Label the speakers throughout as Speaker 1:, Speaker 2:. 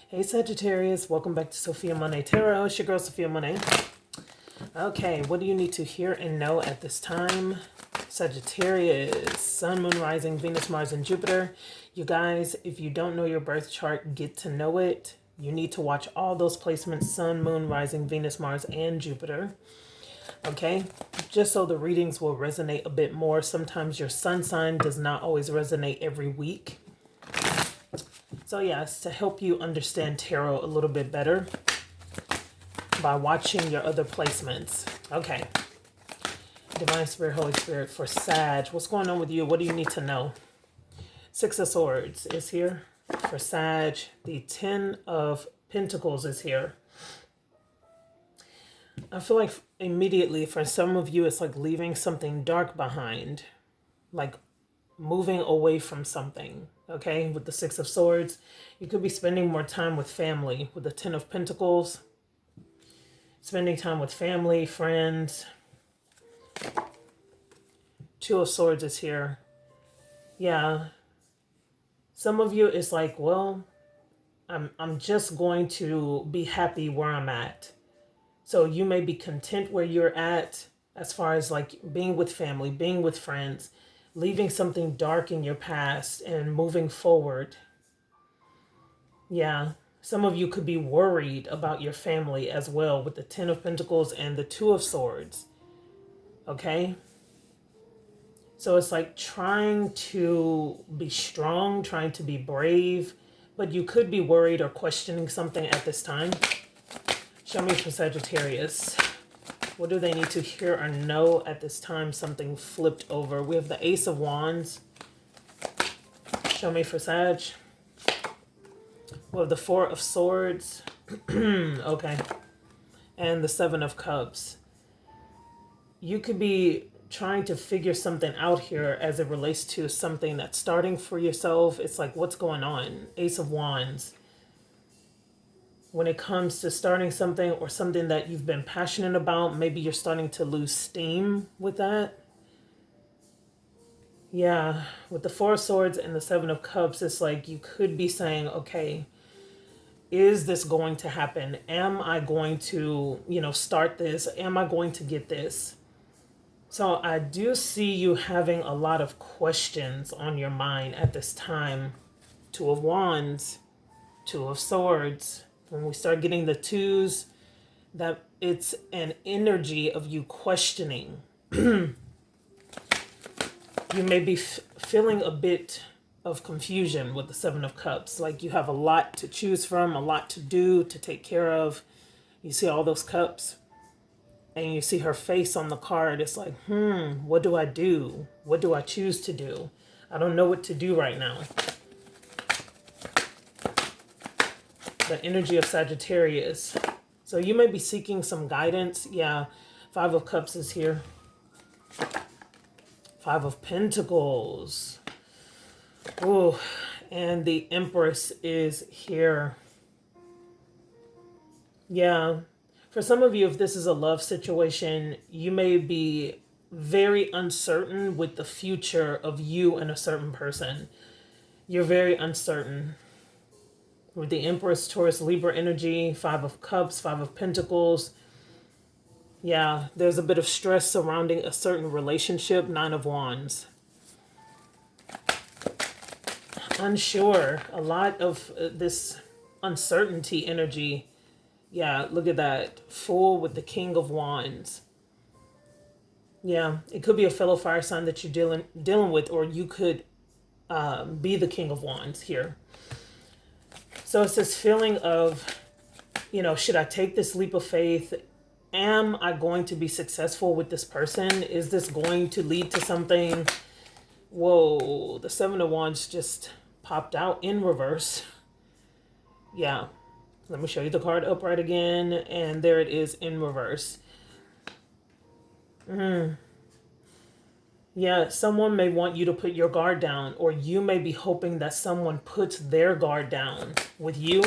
Speaker 1: Hey Sagittarius, welcome back to Sophiamonay Tarot. It's your girl Sophiamonay. Okay, what do you need to hear and know at this time? Sagittarius, Sun, Moon, Rising, Venus, Mars, and Jupiter. You guys, if you don't know your birth chart, get to know it. You need to watch all those placements, Sun, Moon, Rising, Venus, Mars, and Jupiter. Okay, just so the readings will resonate a bit more. Sometimes your sun sign does not always resonate every week. So yes, to help you understand tarot a little bit better by watching your other placements. Okay. Divine Spirit, Holy Spirit for Sag. What's going on with you? What do you need to know? Six of Swords is here for Sag. The Ten of Pentacles is here. I feel like immediately for some of you, it's like leaving something dark behind. Like moving away from something. Okay, with the Six of Swords, you could be spending more time with family. With the Ten of Pentacles, spending time with family, friends. Two of Swords is here. Yeah, some of you is like, well, I'm just going to be happy where I'm at. So you may be content where you're at as far as like being with family, being with friends, leaving something dark in your past and moving forward. Yeah, some of you could be worried about your family as well with the Ten of Pentacles and the Two of Swords. Okay? So it's like trying to be strong, trying to be brave, but you could be worried or questioning something at this time. Show me for Sagittarius. What do they need to hear or know at this time? Something flipped over. We have the Ace of Wands. Show me for Sag. We have the Four of Swords. Okay. And the Seven of Cups. You could be trying to figure something out here as it relates to something that's starting for yourself. It's like, what's going on? Ace of Wands. When it comes to starting something or something that you've been passionate about, maybe you're starting to lose steam with that. Yeah, with the Four of Swords and the Seven of Cups, it's like you could be saying, okay, is this going to happen? Am I going to, start this? Am I going to get this? So I do see you having a lot of questions on your mind at this time. Two of Wands, Two of Swords. When we start getting the twos, that it's an energy of you questioning. You may be feeling a bit of confusion with the Seven of Cups. Like you have a lot to choose from, a lot to do, to take care of. You see all those cups and you see her face on the card. It's like, what do I do? What do I choose to do? I don't know what to do right now. The energy of Sagittarius. So you may be seeking some guidance. Yeah, Five of Cups is here. Five of Pentacles. Oh, and the Empress is here. Yeah, for some of you, if this is a love situation, you may be very uncertain with the future of you and a certain person. You're very uncertain. With the Empress, Taurus, Libra energy, Five of Cups, Five of Pentacles. Yeah, there's a bit of stress surrounding a certain relationship, Nine of Wands. Unsure. A lot of this uncertainty energy. Yeah, look at that. Fool with the King of Wands. Yeah, it could be a fellow fire sign that you're dealing with, or you could be the King of Wands here. So it's this feeling of, should I take this leap of faith? Am I going to be successful with this person? Is this going to lead to something? Whoa, the Seven of Wands just popped out in reverse. Yeah, let me show you the card upright again. And there it is in reverse. Yeah, someone may want you to put your guard down, or you may be hoping that someone puts their guard down with you.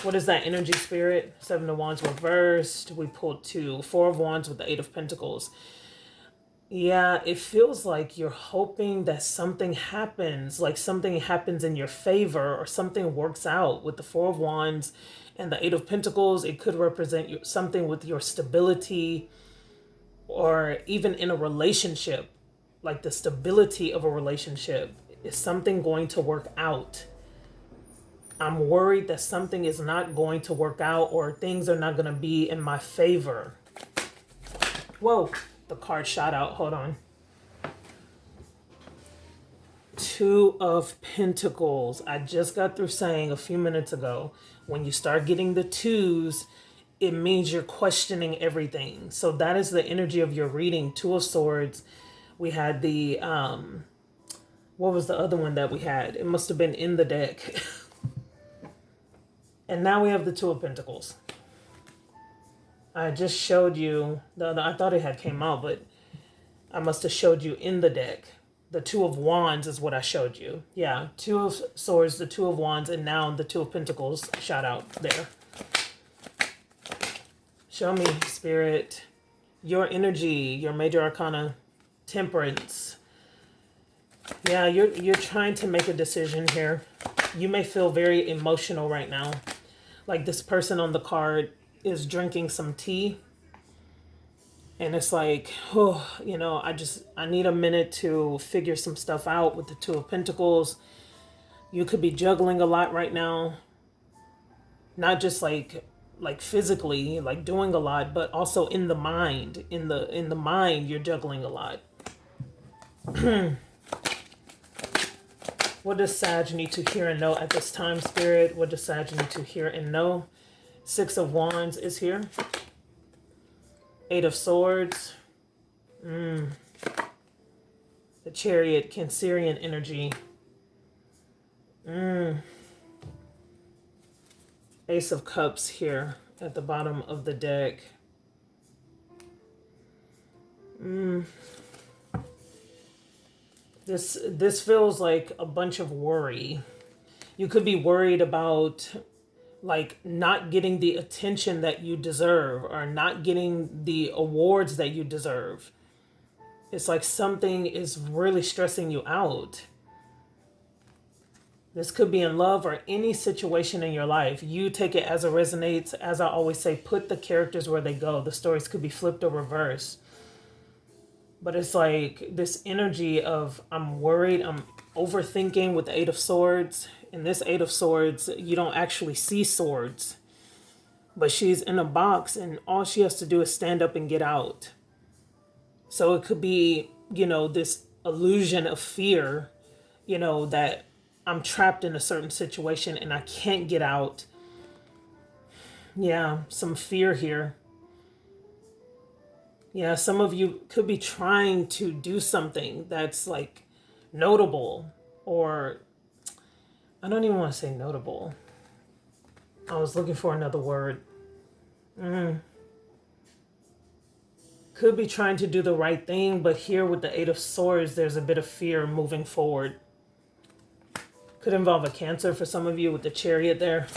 Speaker 1: What is that energy, Spirit? Seven of Wands reversed. We pulled two. Four of Wands with the Eight of Pentacles. Yeah, it feels like you're hoping that something happens, like something happens in your favor or something works out with the Four of Wands and the Eight of Pentacles. It could represent something with your stability or even in a relationship, like the stability of a relationship. Is something going to work out? I'm worried that something is not going to work out or things are not going to be in my favor. Whoa, the card shot out. Hold on. Two of Pentacles. I just got through saying a few minutes ago, when you start getting the twos, it means you're questioning everything. So that is the energy of your reading. Two of Swords. We had the, what was the other one that we had? It must have been in the deck. And now we have the Two of Pentacles. I just showed you, I thought it had came out, but I must have showed you in the deck. The Two of Wands is what I showed you. Yeah, Two of Swords, the Two of Wands, and now the Two of Pentacles shot out there. Show me, Spirit, your energy, your major arcana, Temperance. Yeah, you're trying to make a decision here. You may feel very emotional right now. Like this person on the card is drinking some tea. And it's like, oh, you know, I need a minute to figure some stuff out with the Two of Pentacles. You could be juggling a lot right now. Not just like physically, like doing a lot, but also in the mind. In the mind, you're juggling a lot. What does Sag need to hear and know at this time, Spirit? What does Sag need to hear and know? Six of Wands is here. Eight of Swords. The Chariot, Cancerian energy. Ace of Cups here at the bottom of the deck. This feels like a bunch of worry. You could be worried about like not getting the attention that you deserve or not getting the awards that you deserve. It's like something is really stressing you out. This could be in love or any situation in your life. You take it as it resonates. As I always say, put the characters where they go. The stories could be flipped or reversed. But it's like this energy of I'm worried, I'm overthinking with the Eight of Swords. In this Eight of Swords, you don't actually see swords. But she's in a box and all she has to do is stand up and get out. So it could be, you know, this illusion of fear, you know, that I'm trapped in a certain situation and I can't get out. Yeah, some fear here. Yeah, some of you could be trying to do something that's like notable, or I don't even want to say notable. I was looking for another word. Could be trying to do the right thing, but here with the Eight of Swords, there's a bit of fear moving forward. Could involve a Cancer for some of you with the Chariot there.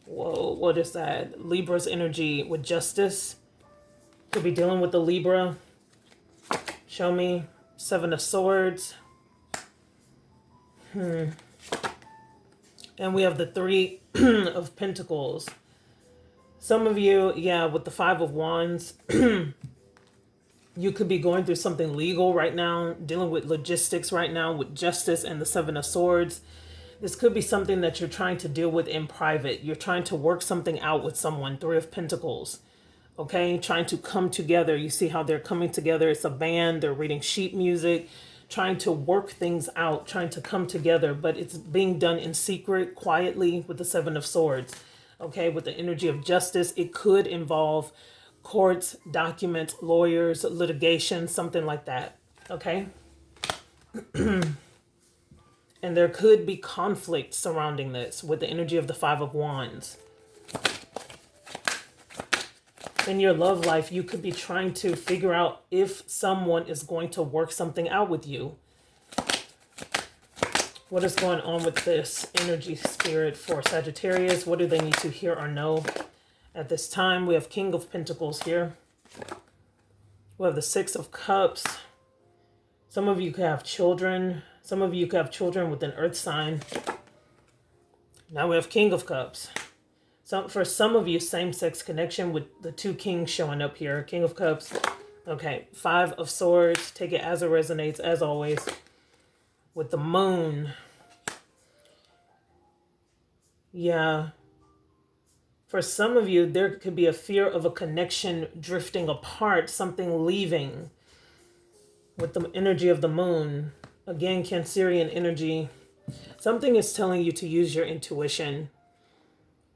Speaker 1: Whoa, what is that? Libra's energy with Justice. Could be dealing with the Libra. Show me. Seven of Swords. And we have the Three of Pentacles. Some of you, yeah, with the Five of Wands, you could be going through something legal right now, dealing with logistics right now with Justice and the Seven of Swords. This could be something that you're trying to deal with in private. You're trying to work something out with someone. Three of Pentacles. Okay, trying to come together. You see how they're coming together. It's a band. They're reading sheet music, trying to work things out, trying to come together. But it's being done in secret, quietly with the Seven of Swords. Okay, with the energy of Justice, it could involve courts, documents, lawyers, litigation, something like that. Okay. And there could be conflict surrounding this with the energy of the Five of Wands. In your love life, you could be trying to figure out if someone is going to work something out with you. What is going on with this energy, Spirit, for Sagittarius? What do they need to hear or know at this time? We have King of Pentacles here. We have the Six of Cups. Some of you could have children. Some of you could have children with an earth sign. Now we have King of Cups. So for some of you, same-sex connection with the two kings showing up here. King of Cups. Okay, Five of Swords. Take it as it resonates, as always. With the moon. Yeah. For some of you, there could be a fear of a connection drifting apart, something leaving. With the energy of the moon. Again, Cancerian energy. Something is telling you to use your intuition.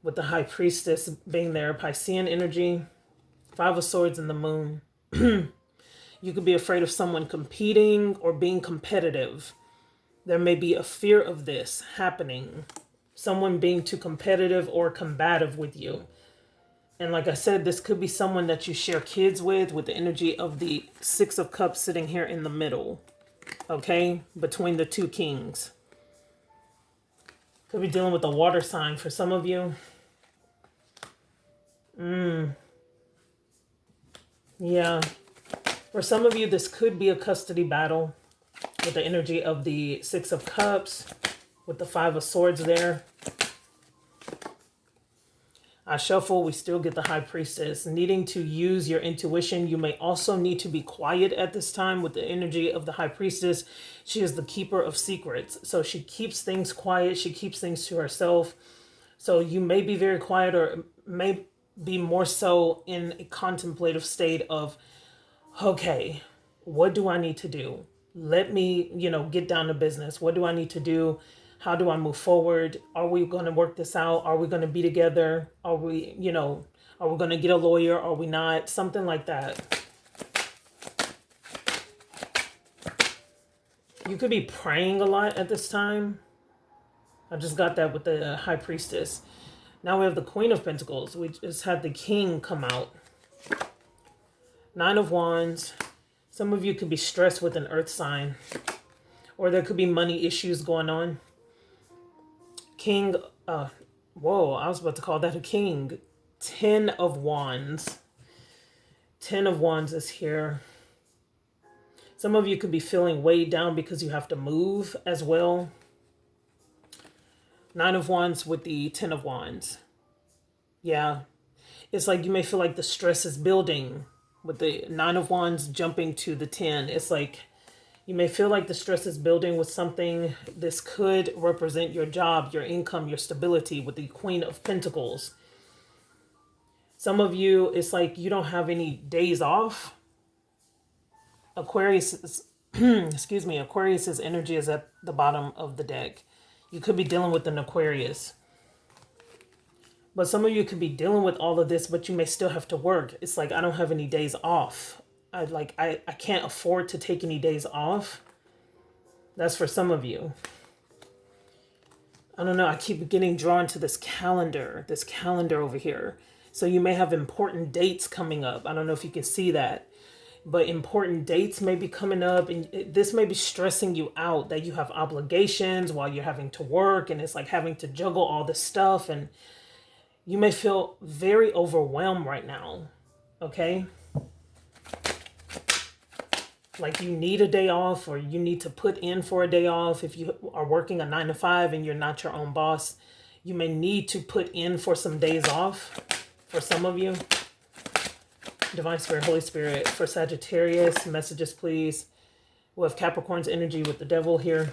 Speaker 1: With the High Priestess being there, Piscean energy, Five of Swords and the moon. You could be afraid of someone competing or being competitive. There may be a fear of this happening. Someone being too competitive or combative with you. And like I said, this could be someone that you share kids with the energy of the Six of Cups sitting here in the middle. Okay? Between the two kings. Could be dealing with a water sign for some of you. Yeah. For some of you, this could be a custody battle with the energy of the Six of Cups, with the Five of Swords there. I shuffle, we still get the High Priestess. Needing to use your intuition. You may also need to be quiet at this time with the energy of the High Priestess. She is the keeper of secrets. So she keeps things quiet. She keeps things to herself. So you may be very quiet or may be more so in a contemplative state of, okay, what do I need to do? Let me, get down to business. What do I need to do? How do I move forward? Are we going to work this out? Are we going to be together? Are we, are we going to get a lawyer? Are we not? Something like that. You could be praying a lot at this time. I just got that with the High Priestess. Now we have the Queen of Pentacles. We just had the King come out. Nine of Wands. Some of you could be stressed with an earth sign. Or there could be money issues going on. King, whoa, I was about to call that a king. 10 of Wands. 10 of Wands is here. Some of you could be feeling weighed down because you have to move as well. 9 of Wands with the 10 of Wands. Yeah. It's like you may feel like the stress is building with the 9 of Wands jumping to the 10. It's like you may feel like the stress is building with something. This could represent your job, your income, your stability with the Queen of Pentacles. Some of you, it's like you don't have any days off. Aquarius, Aquarius's energy is at the bottom of the deck. You could be dealing with an Aquarius. But some of you could be dealing with all of this, but you may still have to work. It's like, I don't have any days off. I can't afford to take any days off. That's for some of you. I don't know. I keep getting drawn to this calendar over here. So you may have important dates coming up. I don't know if you can see that. But important dates may be coming up, and this may be stressing you out that you have obligations while you're having to work, and it's like having to juggle all this stuff, and you may feel very overwhelmed right now, okay? Like you need a day off, or you need to put in for a day off. If you are working a 9 to 5 and you're not your own boss, you may need to put in for some days off for some of you. Divine Spirit, Holy Spirit, for Sagittarius, messages please. We have Capricorn's energy with the Devil here.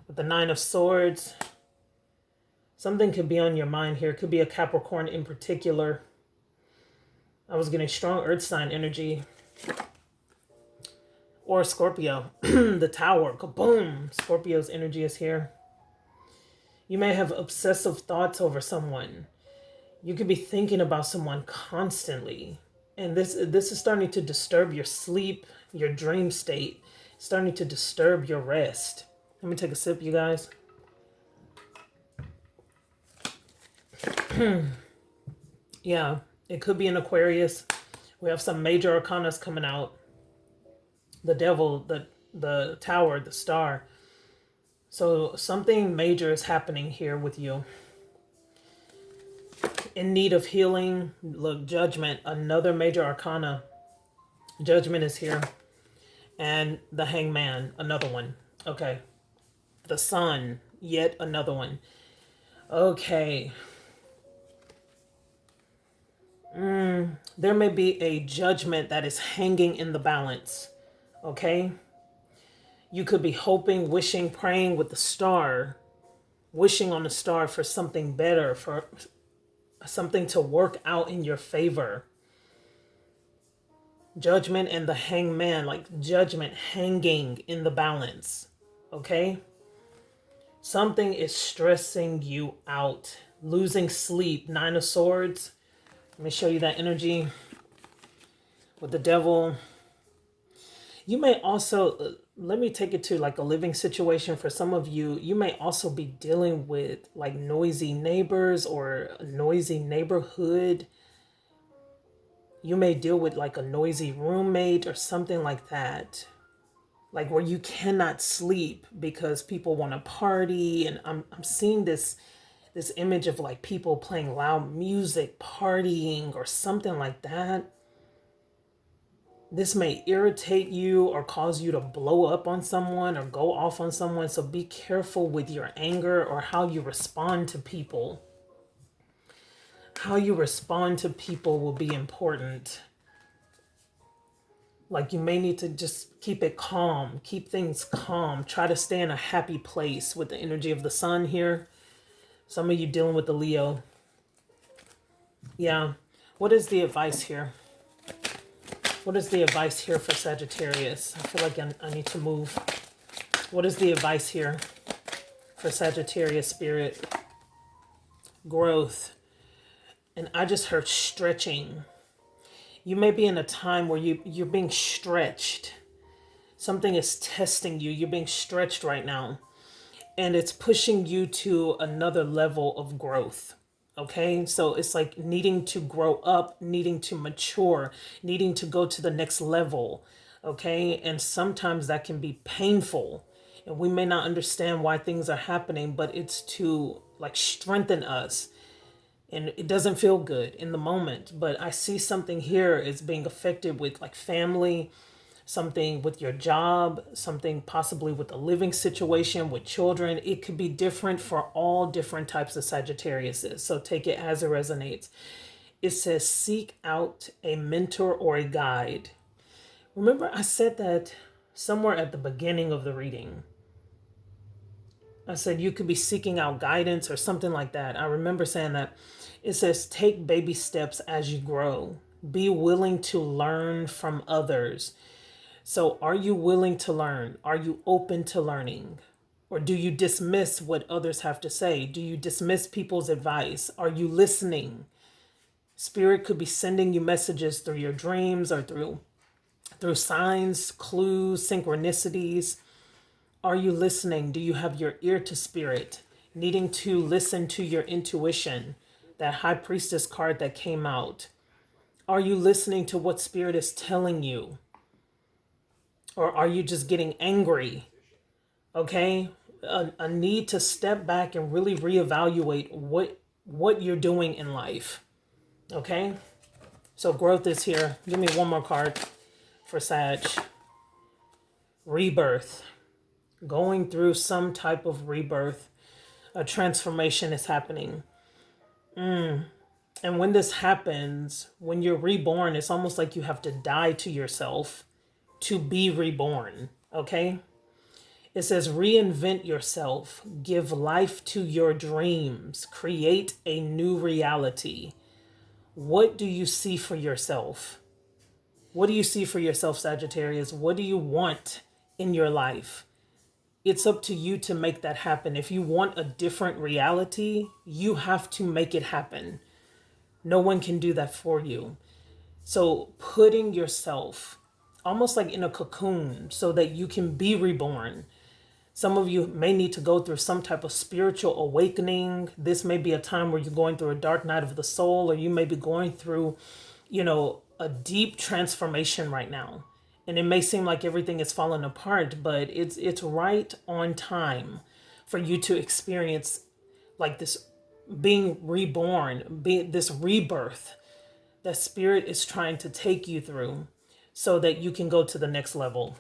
Speaker 1: With the 9 of Swords. Something could be on your mind here. It could be a Capricorn in particular. I was getting strong earth sign energy. Or Scorpio. The Tower. Kaboom! Scorpio's energy is here. You may have obsessive thoughts over someone. You could be thinking about someone constantly. And this is starting to disturb your sleep, your dream state. It's starting to disturb your rest. Let me take a sip, you guys. Yeah, it could be an Aquarius. We have some major arcanas coming out. The Devil, the Tower, the Star. So something major is happening here with you. In need of healing. Look, Judgment, another major arcana. Judgment is here. And the Hangman, another one. Okay. The Sun, yet another one. Okay. There may be a judgment that is hanging in the balance. Okay. You could be hoping, wishing, praying with the star, wishing on the star for something better, for something to work out in your favor. Judgment and the Hangman, like judgment hanging in the balance. Okay? Something is stressing you out. Losing sleep. Nine of Swords. Let me show you that energy with the Devil. You may also, let me take it to like a living situation for some of you. You may also be dealing with like noisy neighbors or a noisy neighborhood. You may deal with like a noisy roommate or something like that. Like where you cannot sleep because people want to party. And I'm seeing this image of like people playing loud music, partying or something like that. This may irritate you or cause you to blow up on someone or go off on someone. So be careful with your anger or how you respond to people. How you respond to people will be important. Like you may need to just keep it calm, keep things calm. Try to stay in a happy place with the energy of the Sun here. Some of you dealing with the Leo. Yeah. What is the advice here? What is the advice here for Sagittarius? I feel like I need to move. What is the advice here for Sagittarius spirit? Growth. And I just heard stretching. You may be in a time where you're being stretched. Something is testing you. You're being stretched right now. And it's pushing you to another level of growth. Okay, so it's like needing to grow up, needing to mature, needing to go to the next level. Okay, and sometimes that can be painful. And we may not understand why things are happening, but it's to like strengthen us. And it doesn't feel good in the moment. But I see something here is being affected with like family, something with your job, something possibly with a living situation with children. It could be different for all different types of Sagittariuses. So take it as it resonates. It says, seek out a mentor or a guide. Remember, I said that somewhere at the beginning of the reading. I said you could be seeking out guidance or something like that. I remember saying that. It says, take baby steps as you grow. Be willing to learn from others. So are you willing to learn? Are you open to learning? Or do you dismiss what others have to say? Do you dismiss people's advice? Are you listening? Spirit could be sending you messages through your dreams or through signs, clues, synchronicities. Are you listening? Do you have your ear to Spirit? Needing to listen to your intuition? That High Priestess card that came out. Are you listening to what Spirit is telling you? Or are you just getting angry? Okay? A need to step back and really reevaluate what you're doing in life. Okay? So growth is here. Give me one more card for Sag. Rebirth. Going through some type of rebirth. A transformation is happening. And when this happens, when you're reborn, it's almost like you have to die to yourself to be reborn. Okay? It says, reinvent yourself, give life to your dreams, create a new reality. What do you see for yourself? What do you see for yourself, Sagittarius? What do you want in your life? It's up to you to make that happen. If you want a different reality, you have to make it happen. No one can do that for you. So putting yourself almost like in a cocoon so that you can be reborn. Some of you may need to go through some type of spiritual awakening. This may be a time where you're going through a dark night of the soul, or you may be going through, a deep transformation right now. And it may seem like everything is falling apart, but it's right on time for you to experience like this being reborn, this rebirth that Spirit is trying to take you through so that you can go to the next level.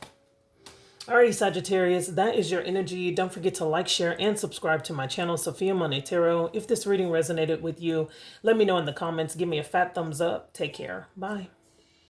Speaker 1: Alrighty, Sagittarius, that is your energy. Don't forget to like, share, and subscribe to my channel, Sophiamonay Tarot. If this reading resonated with you, let me know in the comments. Give me a fat thumbs up. Take care. Bye.